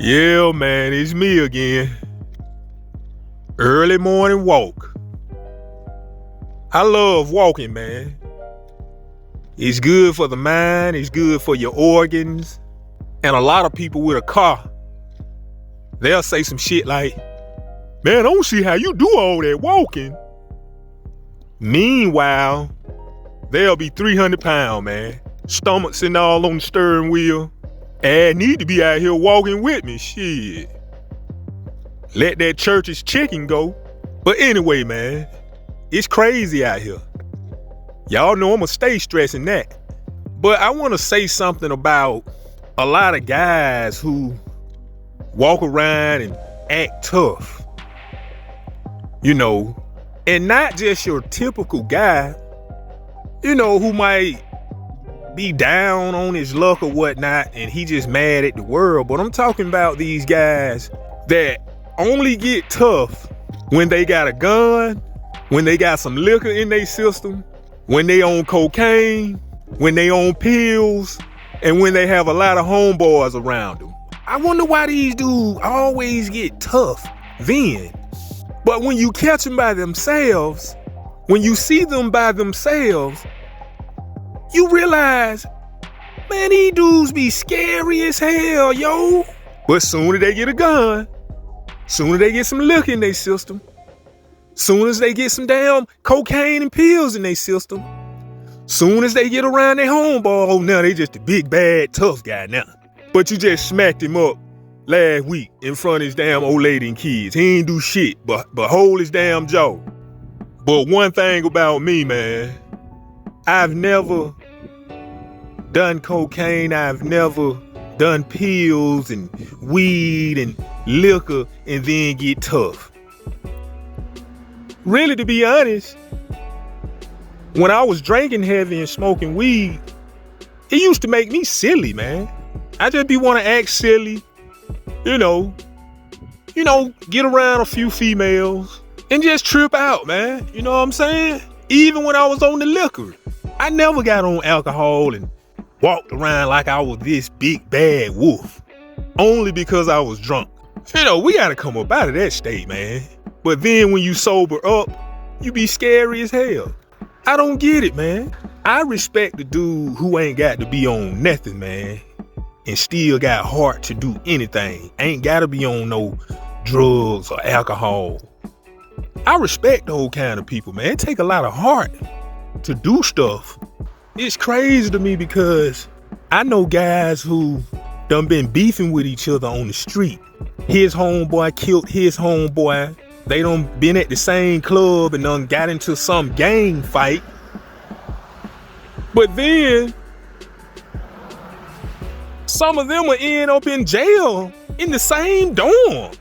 Yeah, man, it's me again. Early morning walk. I love walking, man. It's good for the mind, it's good for your organs. And a lot of people with a car, they'll say some shit like, man, I don't see how you do all that walking. Meanwhile, they'll be 300 pounds, man. Stomach sitting all on the steering wheel. And need to be out here walking with me, shit. Let that church's chicken go. But anyway, man, it's crazy out here. Y'all know I'ma stay stressing that. But I want to say something about a lot of guys who walk around and act tough. You know, and not just your typical guy, you know, who might be down on his luck or whatnot and he just mad at the world. But I'm talking about these guys that only get tough when they got a gun, when they got some liquor in their system, when they on cocaine, when they on pills, and when they have a lot of homeboys around them. I wonder why these dudes always get tough then. But when you catch them by themselves, when you see them by themselves, you realize, man, these dudes be scary as hell, yo. But soon as they get a gun, soon as they get some liquor in their system, soon as they get some damn cocaine and pills in their system, soon as they get around their homeboy, oh, now they just a big, bad, tough guy now. But you just smacked him up last week in front of his damn old lady and kids. He ain't do shit but hold his damn jaw. But one thing about me, man, I've never done cocaine, I've never done pills and weed and liquor and then get tough. Really, to be honest, when I was drinking heavy and smoking weed, it used to make me silly, man. I just be want to act silly, you know, get around a few females and just trip out, man. You know what I'm saying? Even when I was on the liquor, I never got on alcohol and walked around like I was this big bad wolf, only because I was drunk. You know, we gotta come up out of that state, man. But then when you sober up, you be scary as hell. I don't get it, man. I respect the dude who ain't got to be on nothing, man, and still got heart to do anything. Ain't gotta be on no drugs or alcohol. I respect those kind of people, man. It take a lot of heart to do stuff. It's crazy to me because I know guys who done been beefing with each other on the street. His homeboy killed his homeboy. They done been at the same club and done got into some gang fight. But then some of them will end up in jail in the same dorm.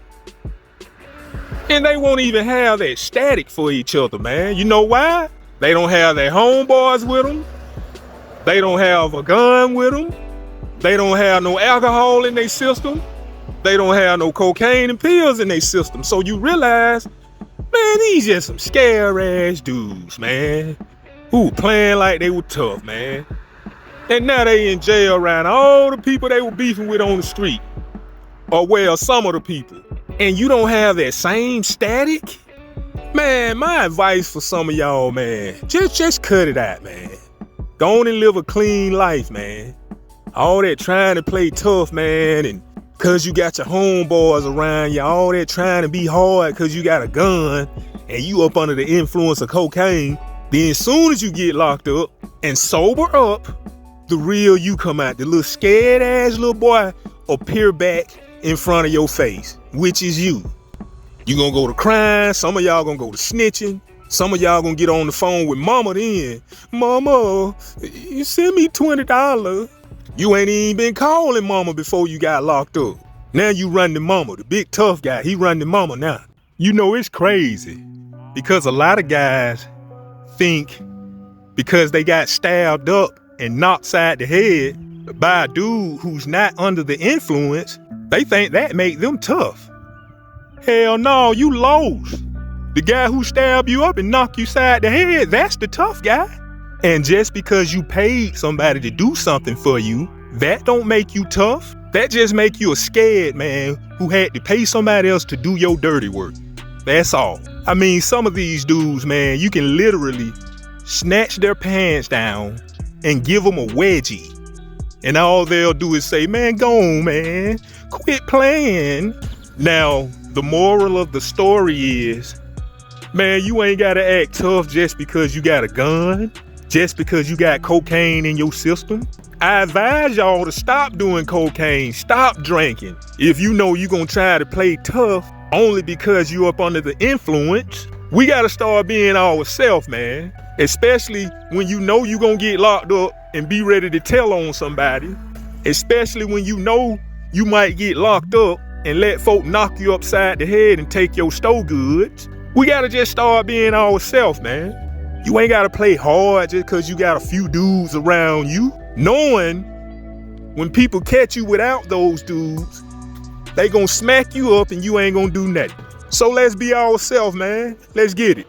And they won't even have that static for each other, man. You know why? They don't have their homeboys with them. They don't have a gun with them. They don't have no alcohol in their system. They don't have no cocaine and pills in their system. So you realize, man, these just some scare ass dudes, man, who playing like they were tough, man. And now they in jail around all the people they were beefing with on the street. Or well, some of the people. And you don't have that same static? Man, my advice for some of y'all, man, just cut it out, man. Go on and live a clean life, man. All that trying to play tough, man, and cause you got your homeboys around you, all that trying to be hard cause you got a gun and you up under the influence of cocaine, then as soon as you get locked up and sober up, the real you come out. The little scared ass little boy appear back in front of your face, which is you. You gonna go to crying, some of y'all gonna go to snitching, some of y'all gonna get on the phone with mama then. Mama, you send me $20. You ain't even been calling mama before you got locked up. Now you run the mama, the big tough guy, he run the mama now. You know, it's crazy because a lot of guys think because they got stabbed up and knocked side the head by a dude who's not under the influence, they think that make them tough. Hell no, you lost. The guy who stabbed you up and knocked you side the head, that's the tough guy. And just because you paid somebody to do something for you, that don't make you tough. That just make you a scared man who had to pay somebody else to do your dirty work. That's all. I mean, some of these dudes, man, you can literally snatch their pants down and give them a wedgie. And all they'll do is say, man, go on, man. Quit playing. Now, the moral of the story is, man, you ain't gotta act tough just because you got a gun, just because you got cocaine in your system. I advise y'all to stop doing cocaine, stop drinking. If you know you're gonna try to play tough only because you up under the influence, we gotta start being ourselves, man. Especially when you know you're gonna get locked up and be ready to tell on somebody. Especially when you know you might get locked up and let folk knock you upside the head and take your store goods. We gotta just start being ourselves, man. You ain't gotta play hard just cause you got a few dudes around you. Knowing when people catch you without those dudes, they gonna smack you up and you ain't gonna do nothing. So let's be ourselves, man. Let's get it.